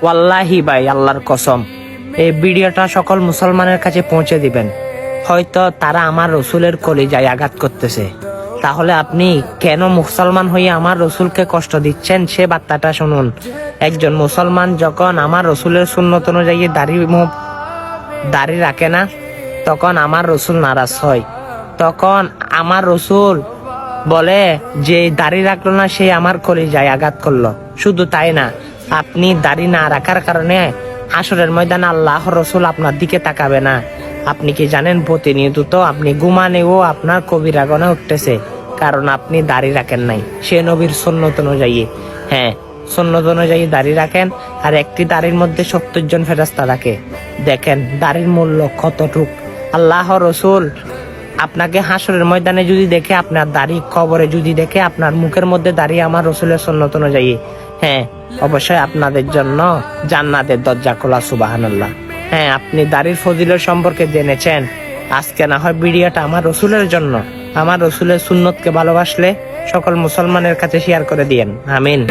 ওয়াল্লাহি ভাই, আল্লাহর কসম, এই ভিডিওটা সকল মুসলমানের কাছে পৌঁছে দিবেন। হয়তো তারা আমার রসুলের কলিজায় আঘাত করতেছে, তাহলে আপনি কেন মুসলমান হয়ে আমার রসুলকে কষ্ট দিচ্ছেন সে বার্তাটা শুনুন। একজন মুসলমান যখন আমার রসুলের সুন্নত অনুযায়ী দাড়ি রাখে না, তখন আমার রসুল নারাজ হয়। তখন আমার রসুল বলে যে দাড়ি রাখলো না, সে আমার কলিজায় আঘাত করলো। শুধু তাই না, আপনি দাড়ি না রাখার কারণে হাসরের ময়দানে আল্লাহ রসুল আপনার দিকে তাকাবে না। আপনি কি জানেন, প্রতিনিয়ত আপনি ঘুমানেও আপনার কবিরা গুনাহ উঠতেছে, কারণ আপনি দাড়ি রাখেন নাই সে নবীর সুন্নত অনুযায়ী। হ্যাঁ, সুন্নত অনুযায়ী দাড়ি রাখেন, আর একটি দাড়ির মধ্যে 70 জন ফেরেশতা রাখে। দেখেন দাড়ির মূল্য কতটুক। আল্লাহ রসুল আপনাকে হাসরের ময়দানে যদি দেখে, আপনার দাড়ি কবরে যদি দেখে, আপনার মুখের মধ্যে দাঁড়িয়ে আমার রসুলের সুন্নত অনুযায়ী, হ্যাঁ অবশ্যই আপনাদের জন্য জান্নাতের দরজা খোলা। সুবহানাল্লাহ। হ্যাঁ, আপনি দাড়ির ফজিলত সম্পর্কে জেনেছেন, আজকে না হয় ভিডিওটা আমার রসুলের জন্য। আমার রসুলের সুন্নতকে ভালোবাসলে সকল মুসলমানের কাছে শেয়ার করে দিয়েন। আমিন।